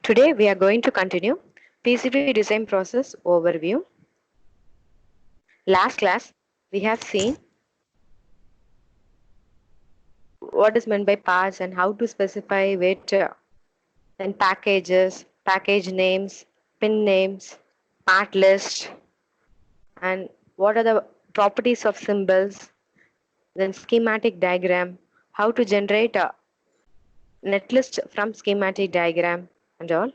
Today we are going to continue PCB design process overview. Last class we have seen what is meant by parts and how to specify weight, then packages, package names, pin names, part list, and what are the properties of symbols, then schematic diagram, how to generate a netlist from schematic diagram and all.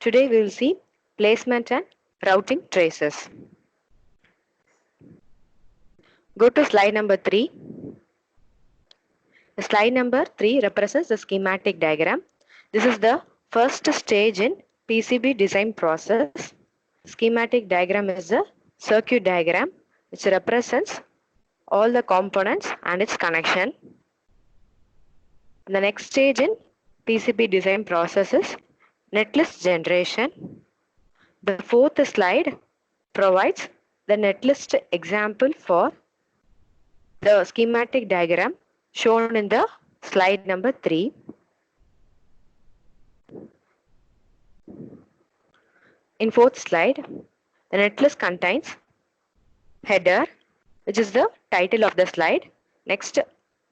Today we will see placement and routing traces. Go to slide number 3. The slide number 3 represents the schematic diagram. This is the first stage in PCB design process. Schematic diagram is the circuit diagram which represents all the components and its connection. The next stage in PCB design process is netlist generation. The fourth slide provides the netlist example for the schematic diagram shown in the slide number 3. In fourth slide, the netlist contains header, which is the title of the slide. Next,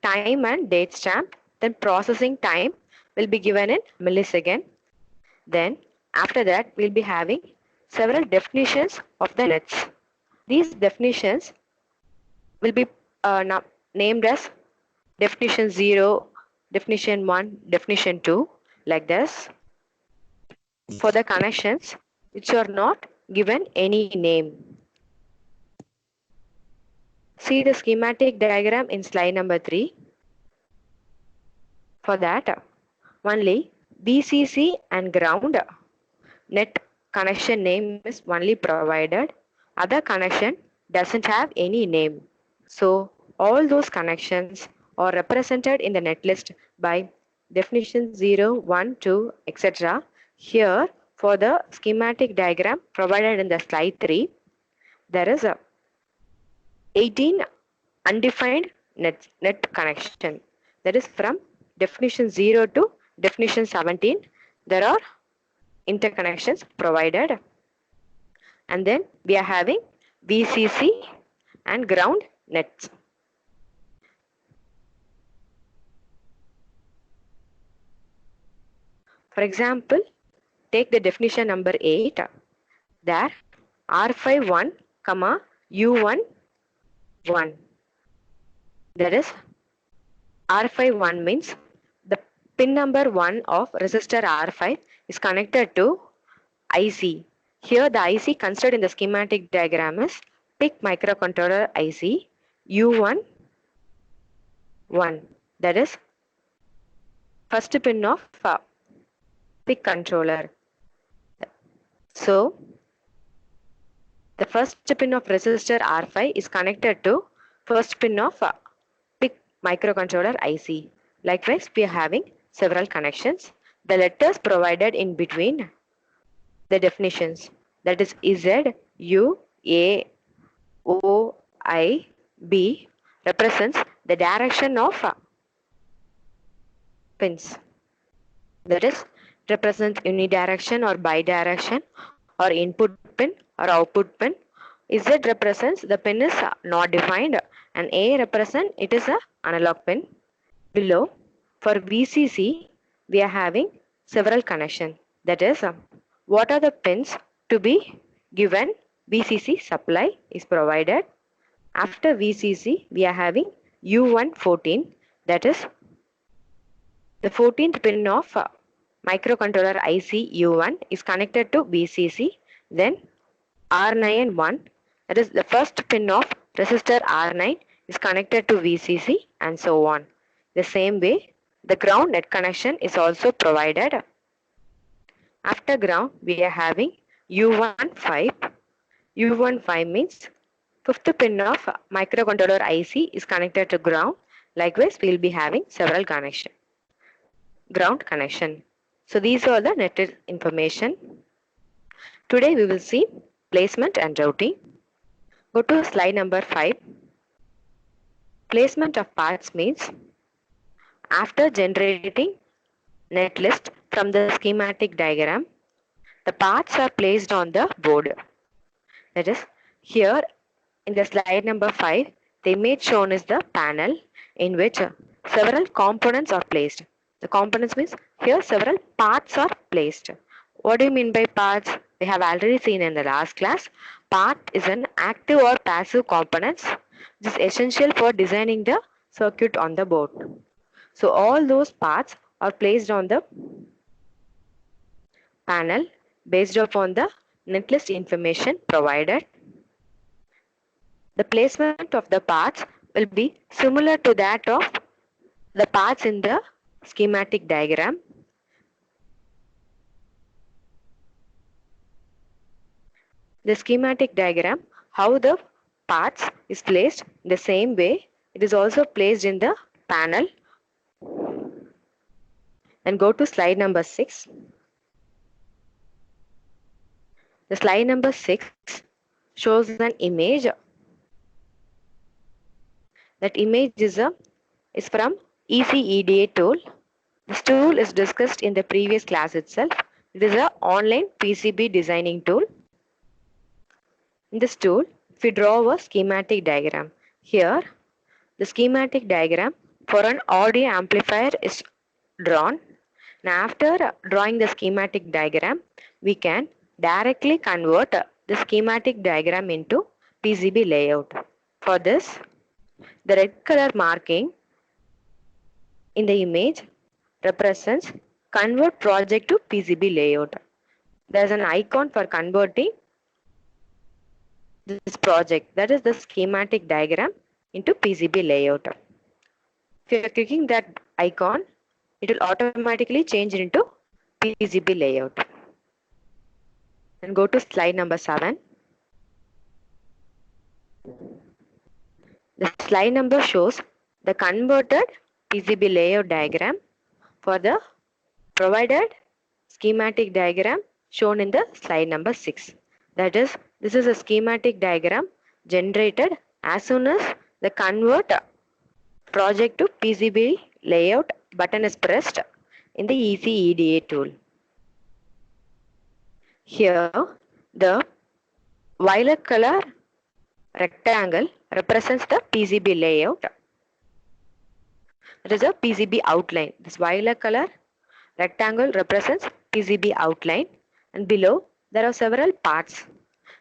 time and date stamp. Then processing time will be given in millisecond. Then after that, we'll be having several definitions of the nets. These definitions will be named as definition 0, definition 1, definition 2, like this. For the connections which are not given any name. See the schematic diagram in slide number 3. For that, only VCC and ground net connection name is only provided. Other connection doesn't have any name. So all those connections are represented in the netlist by definition 0, 1, 2, etc. Here for the schematic diagram provided in the slide 3, there is a 18 undefined net connection. That is from definition 0 to definition 17. There are interconnections provided. And then we are having VCC and ground nets. For example, take the definition number 8. There R51, U1, 1. That is R51 means the pin number 1 of resistor R5 is connected to IC. Here the IC considered in the schematic diagram is PIC microcontroller IC U1, 1. That is first pin of PIC controller. So the first pin of resistor R5 is connected to first pin of PIC microcontroller IC. Likewise, we are having several connections. The letters provided in between the definitions, that is Z, U, A, O, I, B, represents the direction of pins. That is represents unidirection or bidirection or input pin or output pin. Z represents the pin is not defined and A represents it is a analog pin. Below for VCC we are having several connections. That is what are the pins to be given VCC supply is provided. After VCC we are having U114, that is the 14th pin of microcontroller IC U1 is connected to VCC. Then R9 1, that is the first pin of resistor R9 is connected to VCC and so on. The same way the ground net connection is also provided. After ground we are having U15. U15 means fifth pin of microcontroller IC is connected to ground. Likewise we will be having several connections. Ground connection. So these are the netted information. Today we will see placement and routing. Go to slide number 5. Placement of parts means after generating netlist from the schematic diagram, the parts are placed on the board. That is, here in the slide number 5, the image shown is the panel in which several components are placed. The components means here several parts are placed. What do you mean by parts? We have already seen in the last class. Part is an active or passive components which is essential for designing the circuit on the board. So all those parts are placed on the panel based upon the netlist information provided. The placement of the parts will be similar to that of the parts in the schematic diagram. The schematic diagram, how the parts is placed in the same way, it is also placed in the panel. Then go to slide number 6. The slide number 6 shows an image. That image is from ECEDA tool. This tool is discussed in the previous class itself. It is an online PCB designing tool. In this tool, if we draw a schematic diagram, here the schematic diagram for an audio amplifier is drawn. And after drawing the schematic diagram, we can directly convert the schematic diagram into PCB layout. For this, the red color marking in the image represents convert project to PCB layout. There is an icon for converting this project, that is the schematic diagram, into PCB layout. If you are clicking that icon, it will automatically change into PCB layout. And go to slide number 7. The slide number shows the converted PCB layout diagram for the provided schematic diagram shown in the slide number 6. That is, this is a schematic diagram generated as soon as the convert project to PCB layout button is pressed in the ECEDA tool. Here, the violet color rectangle represents the PCB layout. It is a PCB outline. This violet color rectangle represents PCB outline, and below there are several parts,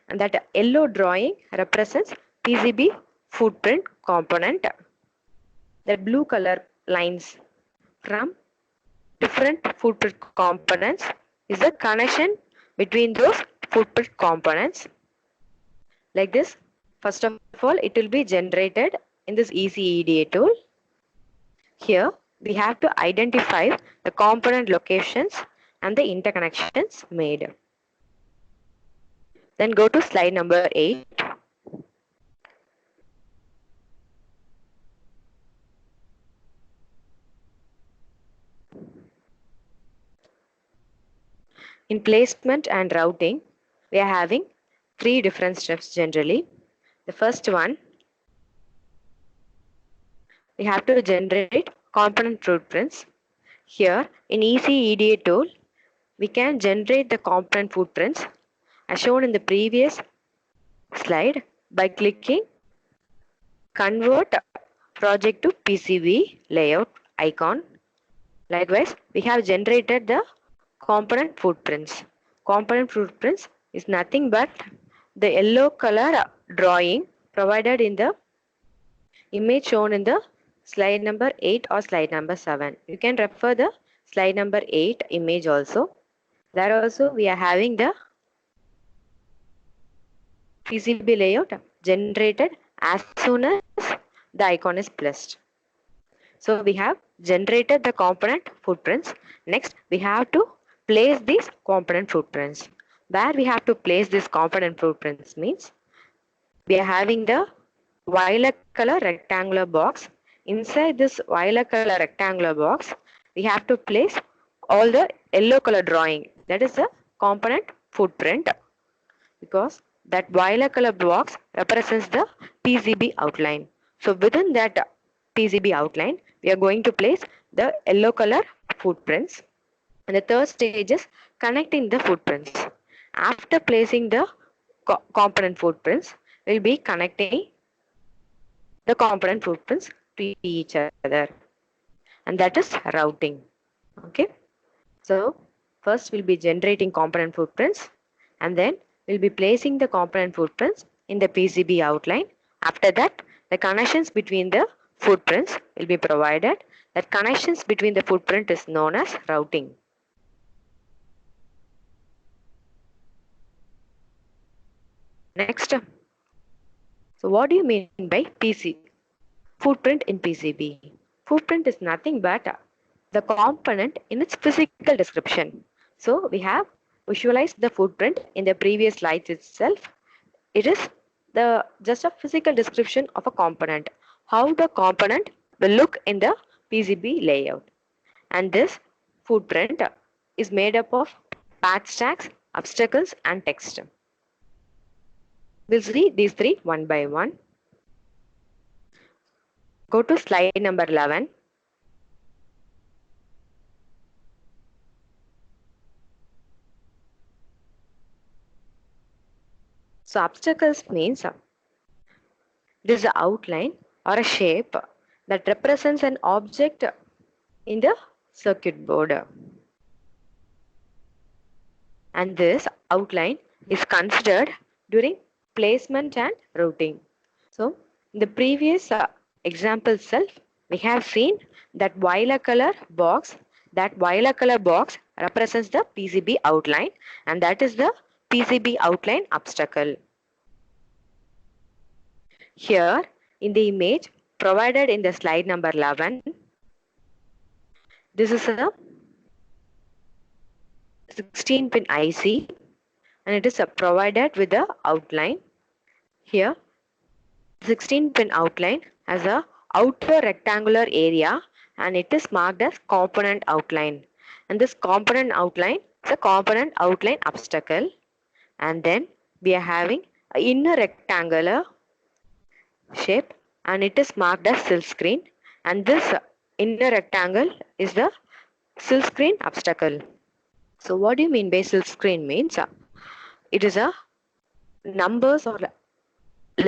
and that yellow drawing represents PCB footprint component. The blue color lines from different footprint components is the connection between those footprint components. Like this, first of all, it will be generated in this ECEDA tool. Here, we have to identify the component locations and the interconnections made. Then go to slide number 8. In placement and routing, we are having 3 different steps generally. The first one, we have to generate component footprints. Here in ECEDA tool, we can generate the component footprints as shown in the previous slide by clicking Convert Project to PCB Layout icon. Likewise, we have generated the component footprints. Component footprints is nothing but the yellow color drawing provided in the image shown in the slide number 8 or slide number 7. You can refer the slide number 8 image also. There also we are having the PCB layout generated as soon as the icon is pressed. So we have generated the component footprints. Next, we have to place these component footprints. Where we have to place these component footprints means we are having the violet color rectangular box. Inside this violet color rectangular box, we have to place all the yellow color drawing. That is the component footprint, because that violet color box represents the PCB outline. So within that PCB outline, we are going to place the yellow color footprints. And the third stage is connecting the footprints. After placing the component footprints, we'll be connecting the component footprints to each other, and that is routing. Okay, so first we'll be generating component footprints, and then we'll be placing the component footprints in the PCB outline. After that, the connections between the footprints will be provided. That connections between the footprint is known as routing. Next, so what do you mean by PC? Footprint in PCB. Footprint is nothing but the component in its physical description. So we have visualized the footprint in the previous slides itself. It is the just a physical description of a component, how the component will look in the PCB layout. And this footprint is made up of patch tags, obstacles, and text. We'll see these three one by one. Go to slide number 11. So obstacles means it is an outline or a shape that represents an object in the circuit board. And this outline is considered during placement and routing. So in the previous example itself, we have seen that violet color box. That violet color box represents the PCB outline, and that is the PCB outline obstacle. Here in the image provided in the slide number 11, this is a 16-pin IC, and it is provided with the outline. Here 16-pin outline has a outer rectangular area, and it is marked as component outline. And this component outline is a component outline obstacle. And then we are having an inner rectangular shape, and it is marked as silkscreen. And this inner rectangle is the silkscreen obstacle. So what do you mean by silkscreen means? It is a numbers or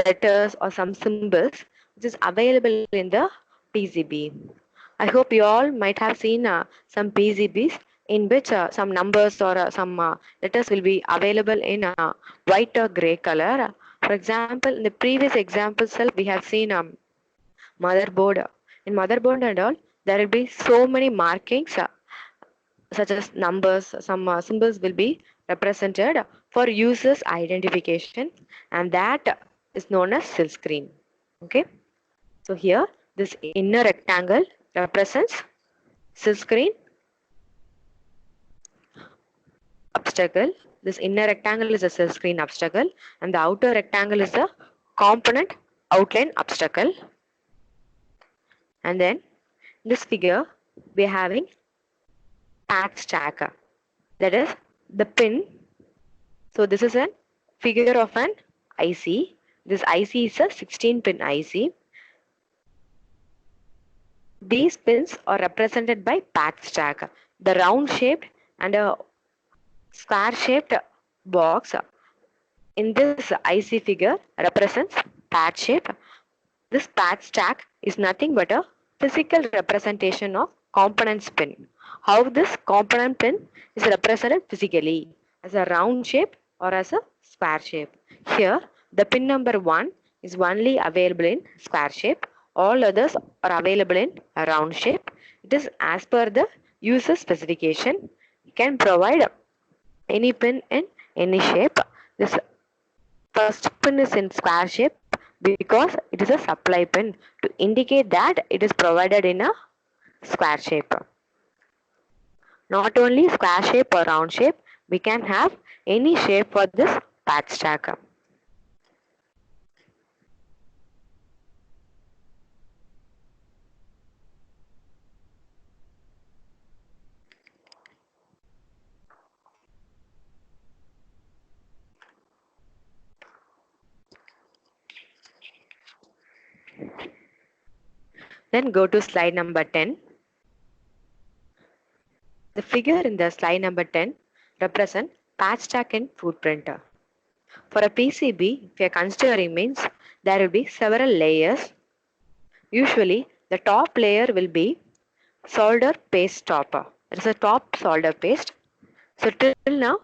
letters or some symbols which is available in the PCB. I hope you all might have seen some PCBs in which some numbers or some letters will be available in white or gray color. For example, in the previous example itself, we have seen motherboard. In motherboard and all, there will be so many markings such as numbers, some symbols will be represented for users identification, and that is known as silkscreen. Okay, so here this inner rectangle represents silkscreen obstacle. This inner rectangle is a silkscreen obstacle, and the outer rectangle is the component outline obstacle. And then this figure we are having patch tag, that is the pin. So this is a figure of an IC. This IC is a 16-pin IC. These pins are represented by patch tag. The round shaped and a square shaped box in this IC figure represents patch shape. This patch tag is nothing but a physical representation of component pin. How this component pin is represented physically as a round shape or as a square shape. Here the pin number 1 is only available in square shape. All others are available in a round shape. It is as per the user specification. You can provide any pin in any shape. This first pin is in square shape because it is a supply pin to indicate that it is provided in a square shape. Not only square shape or round shape, we can have any shape for this patch tag. Then go to slide number 10. The figure in the slide number 10 represent patch stack and footprint. For a PCB, if you are considering means there will be several layers. Usually, the top layer will be solder paste top. It is a top solder paste. So till now,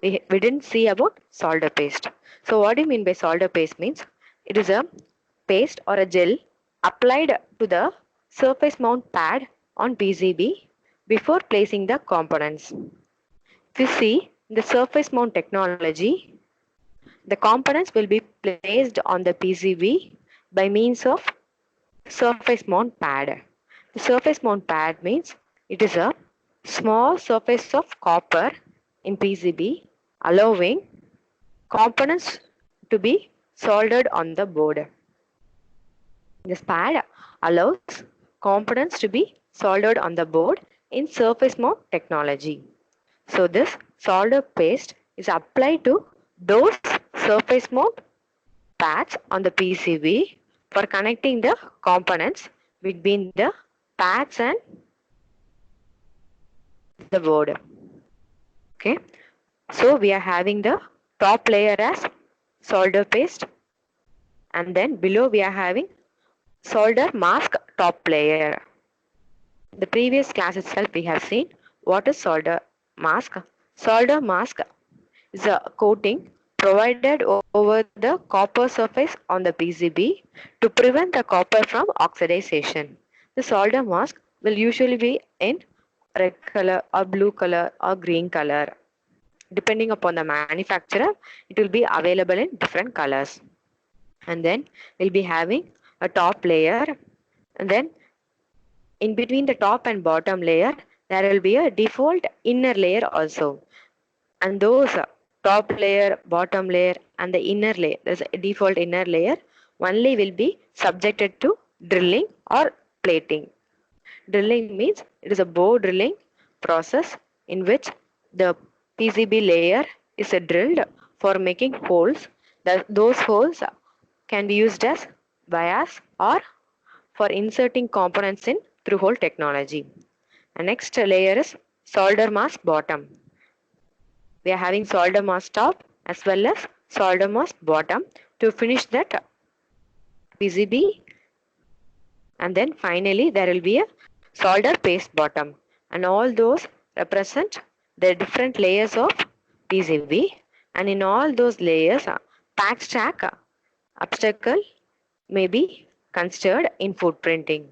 we didn't see about solder paste. So what do you mean by solder paste means? It is a paste or a gel applied to the surface mount pad on PCB before placing the components. If you see the surface mount technology, the components will be placed on the PCB by means of surface mount pad. The surface mount pad means it is a small surface of copper in PCB allowing components to be soldered on the board. This pad allows components to be soldered on the board in surface mount technology. So this solder paste is applied to those surface mount pads on the PCB for connecting the components between the pads and the board. Okay, so we are having the top layer as solder paste, and then below we are having solder mask top layer. The previous class itself we have seen what is solder mask. Solder mask is a coating provided over the copper surface on the PCB to prevent the copper from oxidization. The solder mask will usually be in red color or blue color or green color. Depending upon the manufacturer, it will be available in different colors. And then we'll be having a top layer, and then in between the top and bottom layer there will be a default inner layer also, and those top layer, bottom layer and the inner layer, there's a default inner layer only will be subjected to drilling or plating. Drilling means it is a bore drilling process in which the PCB layer is drilled for making holes. Those holes can be used as bias or for inserting components in through-hole technology. The next layer is solder mask bottom. We are having solder mask top as well as solder mask bottom to finish that PCB, and then finally there will be a solder paste bottom, and all those represent the different layers of PCB, and in all those layers patch stack obstacle may be considered in footprinting.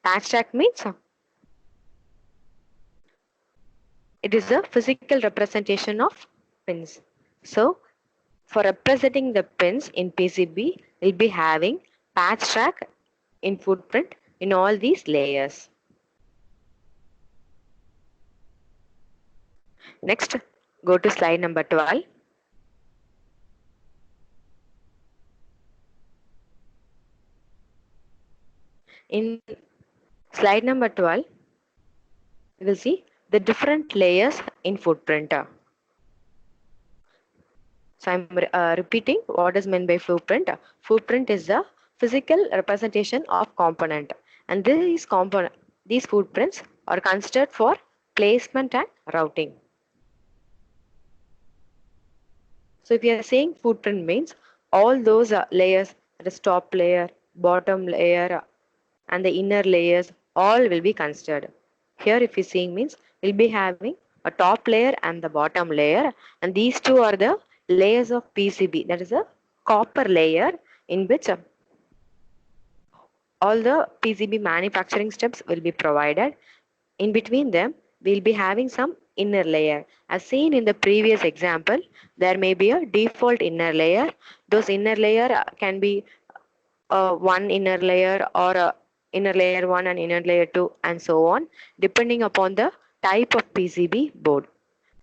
Patch stack means it is a physical representation of pins. So for representing the pins in PCB, we'll be having patch stack in footprint in all these layers. Next, go to slide number 12. In slide number 12, you will see the different layers in footprint. So I'm repeating what is meant by footprint. Footprint is the physical representation of component, and these footprints are considered for placement and routing. So if you are saying footprint means all those layers, the top layer, bottom layer and the inner layers all will be considered. Here if you seeing means we'll be having a top layer and the bottom layer, and these two are the layers of PCB, that is a copper layer in which all the PCB manufacturing steps will be provided. In between them we'll be having some inner layer. As seen in the previous example, there may be a default inner layer. Those inner layer can be one inner layer or inner layer 1 and inner layer 2 and so on, depending upon the type of PCB board.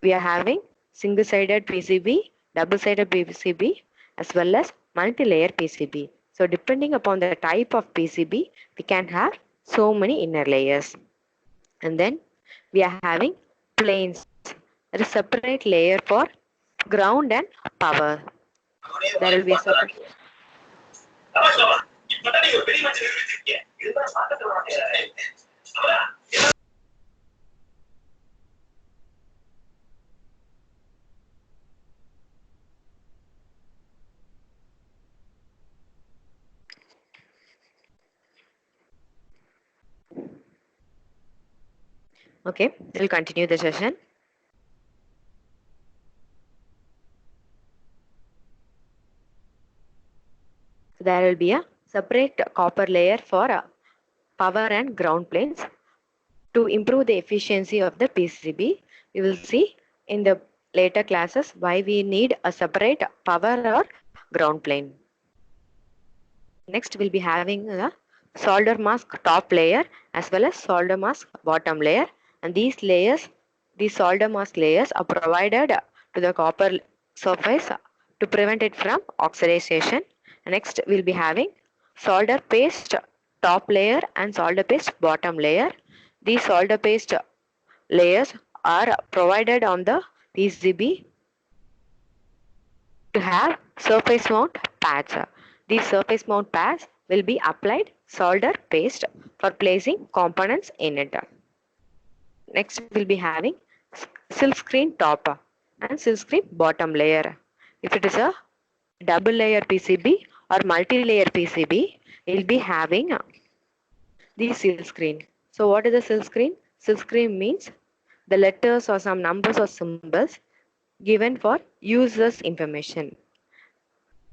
We are having single-sided PCB, double-sided PCB as well as multi-layer PCB. So depending upon the type of PCB, we can have so many inner layers. And then we are having planes. There is separate layer for ground and power. There will be a separate. Okay, we'll continue the session. So there will be a separate copper layer for power and ground planes. To improve the efficiency of the PCB, we will see in the later classes why we need a separate power or ground plane. Next, we'll be having a solder mask top layer as well as solder mask bottom layer, and these solder mask layers are provided to the copper surface to prevent it from oxidation. Next, we'll be having solder paste top layer and solder paste bottom layer. These solder paste layers are provided on the PCB to have surface mount pads. These surface mount pads will be applied solder paste for placing components in it. Next we'll be having silk screen top and silk screen bottom layer. If it is a double layer PCB or multi-layer PCB, we'll be having the silk screen. So what is the silk screen? Silk screen means the letters or some numbers or symbols given for users information.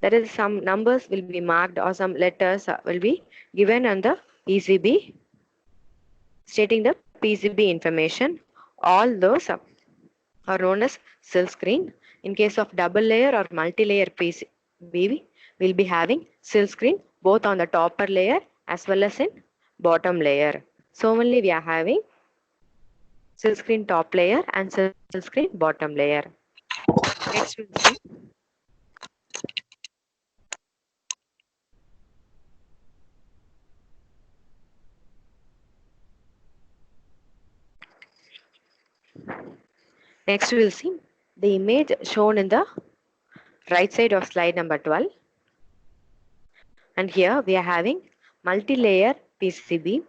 That is, some numbers will be marked or some letters will be given on the PCB stating the PCB information. All those are known as silk screen. In case of double layer or multi-layer PCB, we'll be having silk screen both on the topper layer as well as in bottom layer. So only we are having silk screen top layer and silk screen bottom layer. Next we'll see. Next we will see the image shown in the right side of slide number 12. And here we are having multi-layer PCB.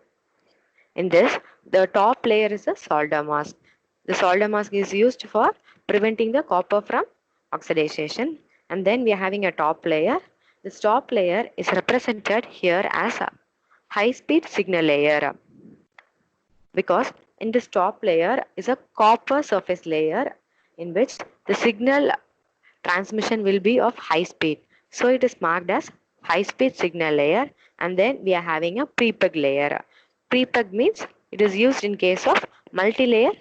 In this, the top layer is a solder mask. The solder mask is used for preventing the copper from oxidation. And then we are having a top layer. This top layer is represented here as a high-speed signal layer, because in this top layer is a copper surface layer in which the signal transmission will be of high speed. So it is marked as high speed signal layer, and then we are having a pre-peg layer. Pre-peg means it is used in case of multi-layer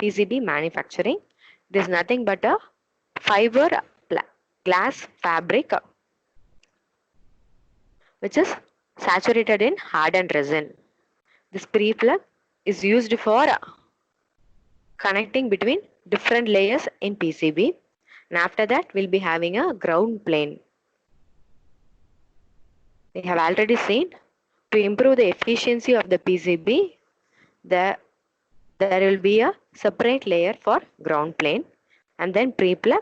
PCB manufacturing. It is nothing but a fiber glass fabric which is saturated in hardened resin. This pre-plug is used for connecting between different layers in PCB, and after that we'll be having a ground plane. We have already seen to improve the efficiency of the PCB, there will be a separate layer for ground plane, and then pre-plug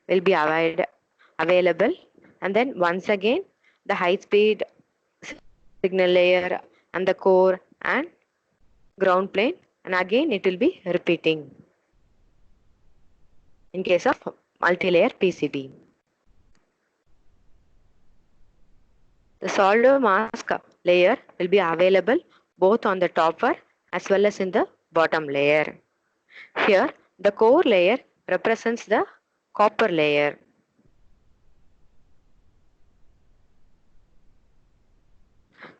will be available, and then once again the high speed signal layer and the core and ground plane, and again it will be repeating in case of multi-layer PCB. The solder mask layer will be available both on the topper as well as in the bottom layer. Here, the core layer represents the copper layer.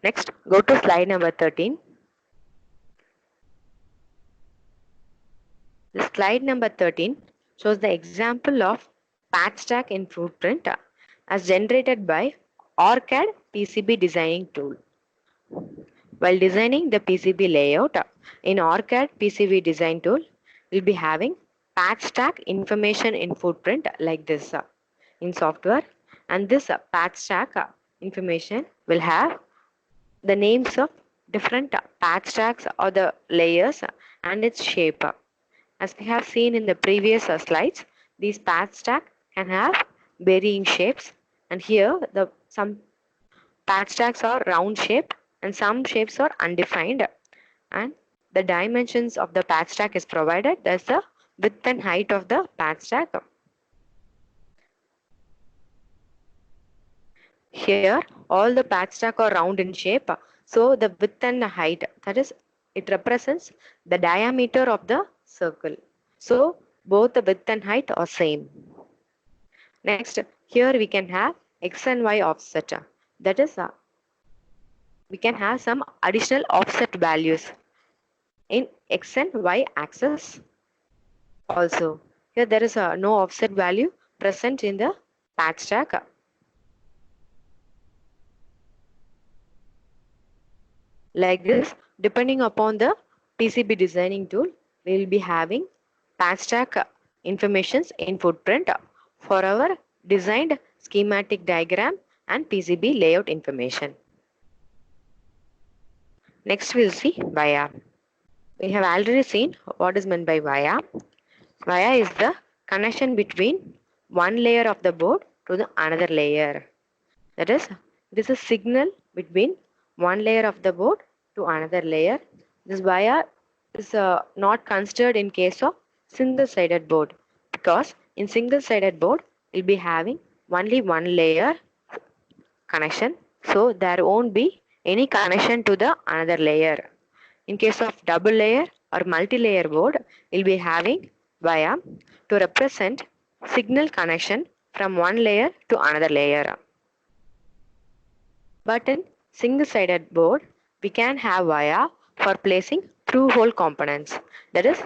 Next, go to slide number 13. The slide number 13 shows the example of patch stack in footprint as generated by OrCAD PCB designing tool. While designing the PCB layout in OrCAD PCB design tool, we'll be having patch stack information in footprint like this in software, and this patch stack information will have the names of different patch stacks or the layers and its shape. As we have seen in the previous slides, these patch stack can have varying shapes, and here some patch stacks are round shape and some shapes are undefined, and the dimensions of the patch stack is provided. That's the width and height of the patch stack. Here all the patch stack are round in shape, so the width and the height, that is It represents the diameter of the circle. So both the width and height are same. Next, here we can have x and y offset. That is, we can have some additional offset values in x and y axis. Also, here there is no offset value present in the patch stack. Like this, depending upon the PCB designing tool, we will be having patch stack informations in footprint for our designed schematic diagram and PCB layout information. Next, we'll see via. We have already seen what is meant by via. Via is the connection between one layer of the board to the another layer. That is, this is signal between one layer of the board to another layer. This via is not considered in case of single-sided board, because in single-sided board we'll be having only one layer connection, so there won't be any connection to the another layer. In case of double layer or multi-layer board, we'll be having via to represent signal connection from one layer to another layer. But in single-sided board, we can have via for placing through-hole components. That is,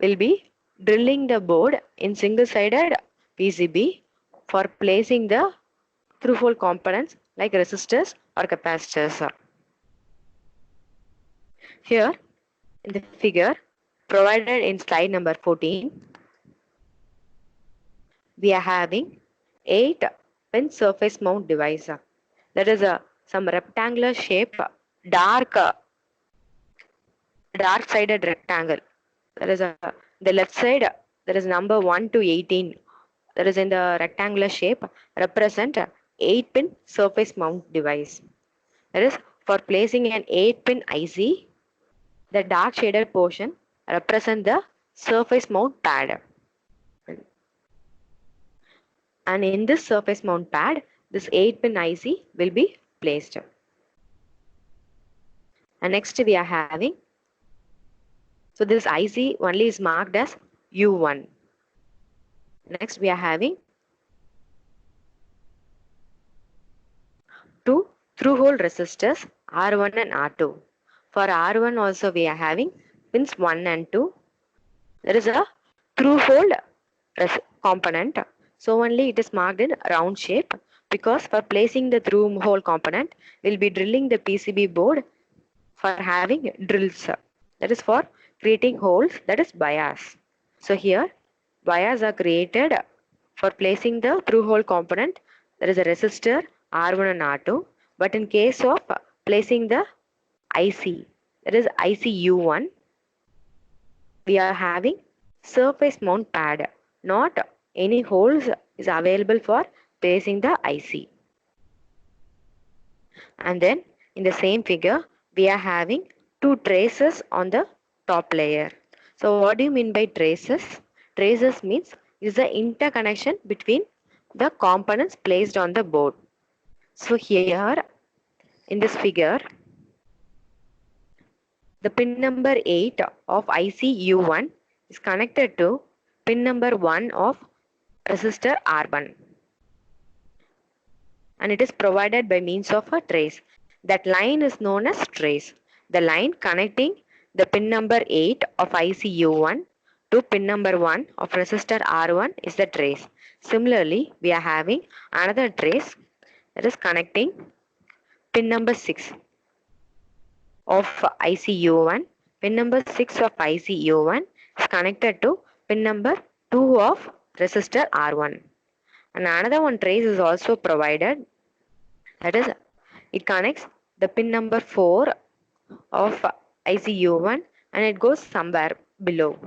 we'll be drilling the board in single-sided PCB for placing the through-hole components like resistors or capacitors. Here, in the figure provided in slide number 14, we are having 8-pin surface mount device. That is some rectangular shape, dark sided rectangle. There is the left side, there is number 1 to 18. That is in the rectangular shape, represent 8-pin surface mount device. That is for placing an 8-pin IC. The dark shaded portion represent the surface mount pad. And in this surface mount pad, this 8-pin IC will be placed. And next we are having, so this IC only is marked as U1. Next we are having two through-hole resistors R1 and R2. For R1 also we are having pins 1 and 2. There is a through-hole component. So only it is marked in round shape, because for placing the through-hole component, we'll be drilling the PCB board for having drills. That is for creating holes, that is bias. So here bias are created for placing the through-hole component. There is a resistor R1 and R2. But in case of placing the IC, that is IC U1, we are having surface mount pad, not any holes is available for placing the IC. And then in the same figure, we are having two traces on the top layer. So what do you mean by traces? Traces means is the interconnection between the components placed on the board. So here in this figure, the pin number 8 of IC U1 is connected to pin number 1 of resistor R1. And it is provided by means of a trace. That line is known as trace. The line connecting the pin number 8 of IC U1 to pin number 1 of resistor R1 is the trace. Similarly, we are having another trace that is connecting pin number 6 of IC U1. Pin number 6 of IC U1 is connected to pin number 2 of resistor R1. And another one trace is also provided, that is it connects the pin number 4 of IC U1 and it goes somewhere below.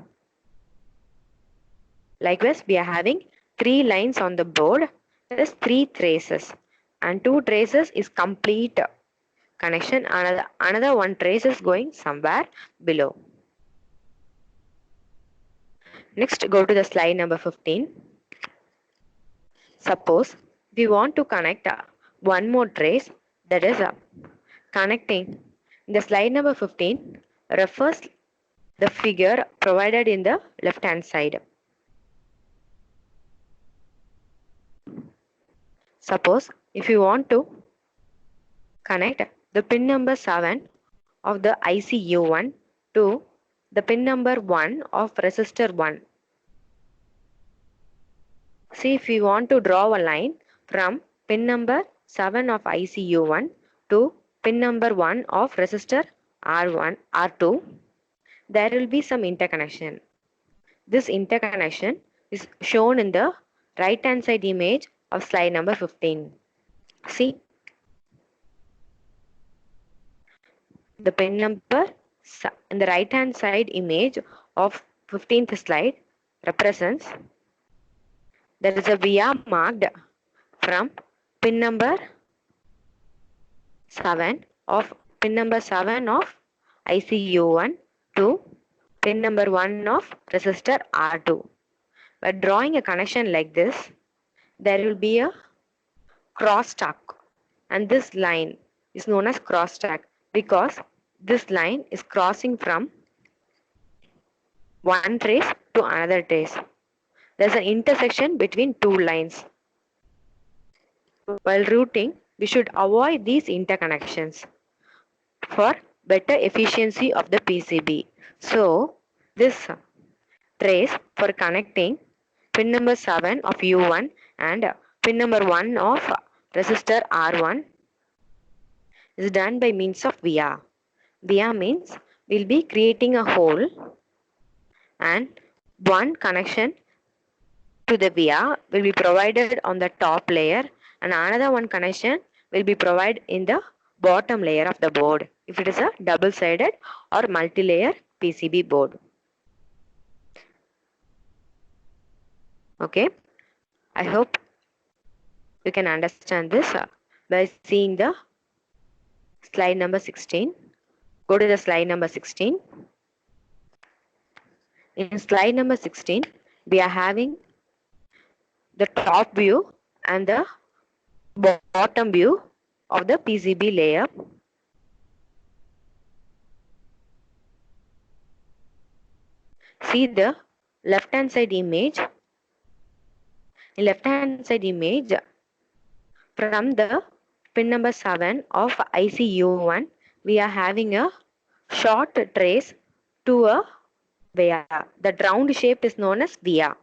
Likewise, we are having 3 lines on the board, that is 3 traces, and 2 traces is complete connection, another one trace is going somewhere below. Next, go to the slide number 15. Suppose we want to connect one more trace, that is connecting in the slide number 15. refers the figure provided in the left hand side. Suppose if you want to connect the pin number 7 of the ICU1 to the pin number 1 of resistor 1. See, if we want to draw a line from pin number 7 of ICU1 to pin number 1 of resistor R1, R2, there will be some interconnection. This interconnection is shown in the right hand side image of slide number 15. See, the pin number in the right hand side image of 15th slide represents there is a via marked from pin number 7 of ICU1 to pin number 1 of resistor R2. By drawing a connection like this, there will be a crosstalk, and this line is known as crosstalk because this line is crossing from one trace to another trace. There is an intersection between two lines. While routing, we should avoid these interconnections for better efficiency of the PCB. So, this trace for connecting pin number 7 of U1 and pin number 1 of resistor R1 is done by means of via. Via means we'll be creating a hole and one connection to the via will be provided on the top layer and another one connection will be provided in the bottom layer of the board if it is a double-sided or multi-layer PCB board. Okay, I hope you can understand this by seeing the slide number 16. Go to the slide number 16. In slide number 16, we are having the top view and the bottom view of the PCB layer. See the left hand side image. In left hand side image, from the pin number 7 of ICU1, we are having a short trace to a via. The round shape is known as via.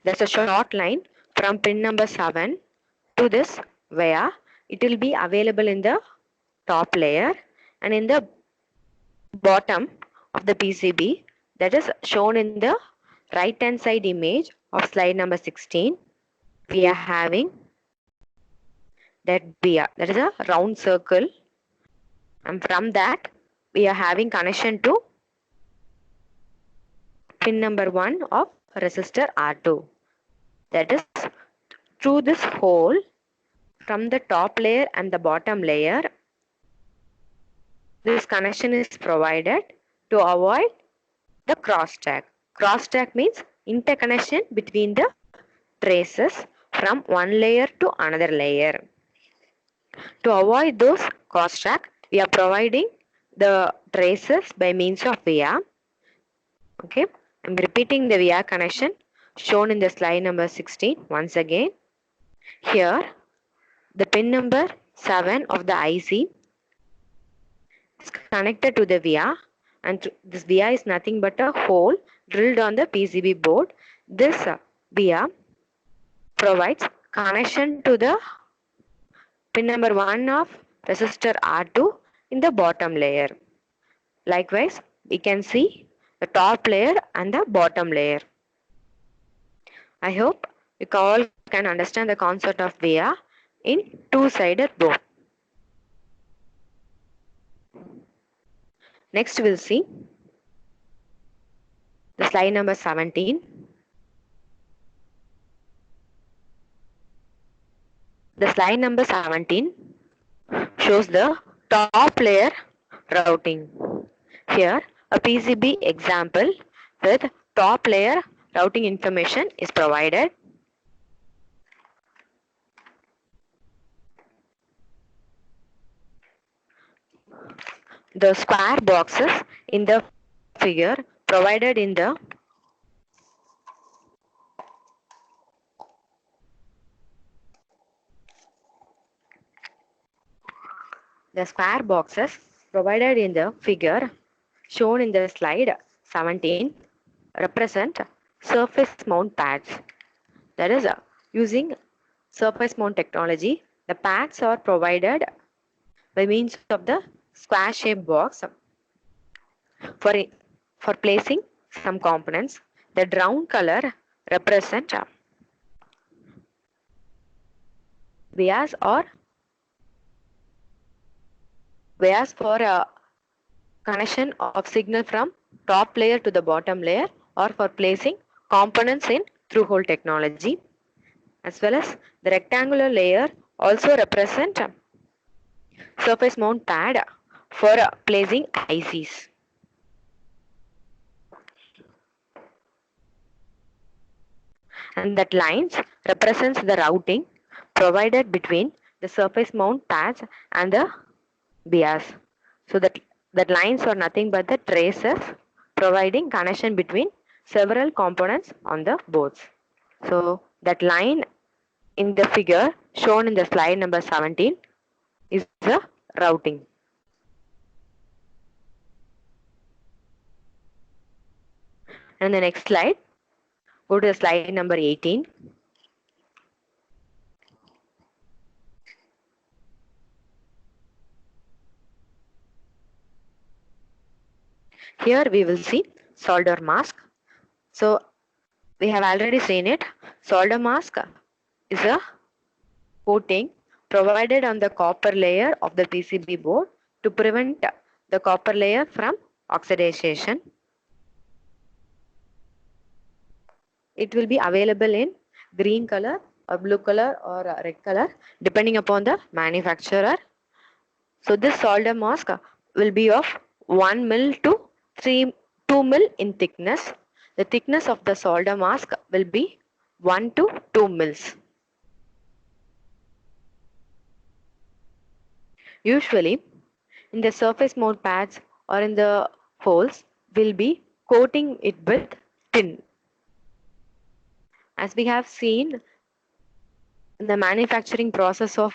There's a short line from pin number 7 to this via. It will be available in the top layer and in the bottom of the PCB, that is shown in the right hand side image of slide number 16. We are having that via, that is a round circle, and from that we are having connection to pin number 1 of resistor R2. That is, through this hole from the top layer and the bottom layer, this connection is provided to avoid the crosstalk. Crosstalk means interconnection between the traces from one layer to another layer. To avoid those crosstalk, we are providing the traces by means of via. Okay, I'm repeating the via connection shown in the slide number 16 once again. Here, the pin number 7 of the IC is connected to the via, and this via is nothing but a hole drilled on the PCB board. This via provides connection to the pin number 1 of resistor R2 in the bottom layer. Likewise, we can see the top layer and the bottom layer. I hope you all can understand the concept of via in two-sided board. Next, we'll see the slide number 17. The slide number 17 shows the top layer routing. Here, a PCB example with top layer routing information is provided. The square boxes in the figure provided in the square boxes provided in the figure shown in the slide 17 represent surface mount pads. That is, using surface mount technology, the pads are provided by means of the square shaped box for, for placing some components. The brown color represent vias or vias for connection of signal from top layer to the bottom layer or for placing components in through hole technology, as well as the rectangular layer also represent surface mount pad for placing ICs. And that lines represents the routing provided between the surface mount pads and the bias. So that lines are nothing but the traces providing connection between several components on the boards. So that line in the figure shown in the slide number 17 is the routing. And the next slide, go to the slide number 18. Here we will see solder mask. So we have already seen it. Solder mask is a coating provided on the copper layer of the PCB board to prevent the copper layer from oxidation. It will be available in green color or blue color or red color depending upon the manufacturer. So this solder mask will be of 1 mil to 2 mil in thickness. The thickness of the solder mask will be 1 to 2 mils. Usually in the surface mount pads or in the holes will be coating it with tin. As we have seen in the manufacturing process of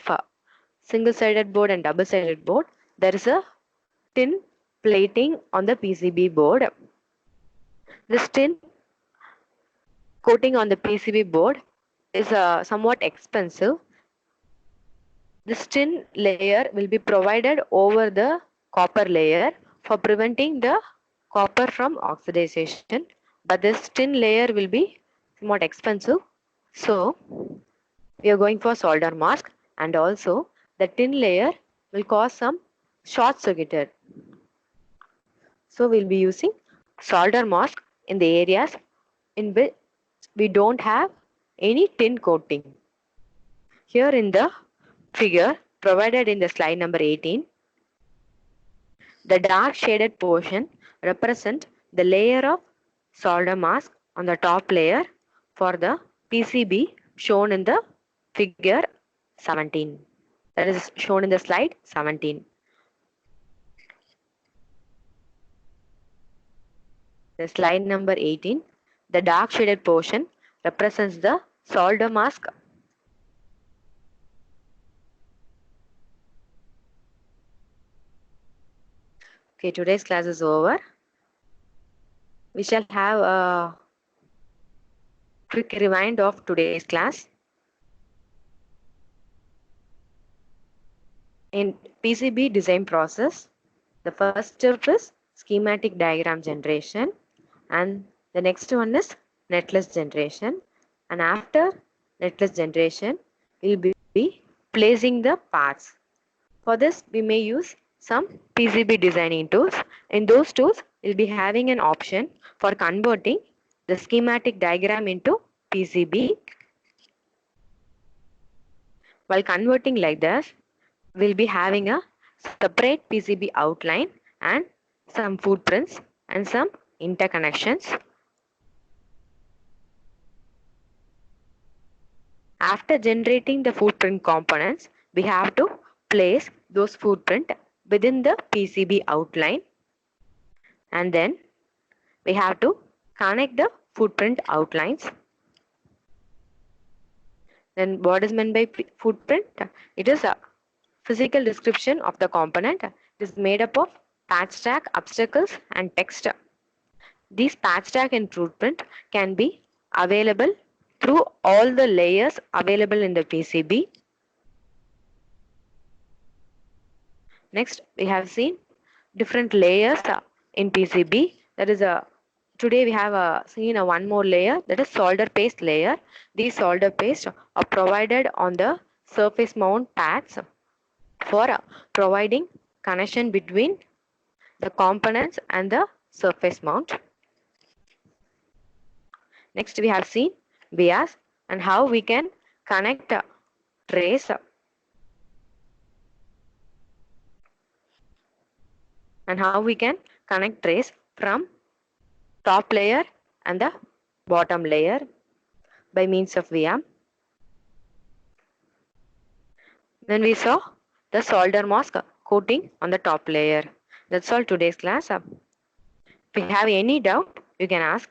single-sided board and double-sided board, there is a tin plating on the PCB board. This tin coating on the PCB board is somewhat expensive. This tin layer will be provided over the copper layer for preventing the copper from oxidation. But this tin layer will be somewhat expensive. So we are going for solder mask, and also the tin layer will cause some short circuited. So we'll be using solder mask in the areas in which we don't have any tin coating. Here in the figure provided in the slide number 18, the dark shaded portion represent the layer of solder mask on the top layer for the PCB shown in the figure 17. That is shown in the slide 17. The slide number 18, the dark shaded portion represents the solder mask. Okay, today's class is over. We shall have a quick rewind of today's class. In PCB design process, the first step is schematic diagram generation, and the next one is netlist generation, and after netlist generation we will be placing the parts. For this we may use some PCB designing tools. In those tools we'll be having an option for converting the schematic diagram into PCB. While converting like this, we'll be having a separate PCB outline and some footprints and some interconnections. After generating the footprint components, we have to place those footprint within the PCB outline. and then we have to connect the footprint outlines. Then what is meant by footprint? It is a physical description of the component. It is made up of patch tag, obstacles and text. These patch tag and footprint can be available through all the layers available in the PCB. Next, we have seen different layers in PCB. That is today we have seen one more layer, that is solder paste layer. These solder paste are provided on the surface mount pads for providing connection between the components and the surface mount. Next, we have seen vias and how we can connect trays from top layer and the bottom layer by means of via. Then we saw the solder mask coating on the top layer. That's all today's class. If you have any doubt, you can ask.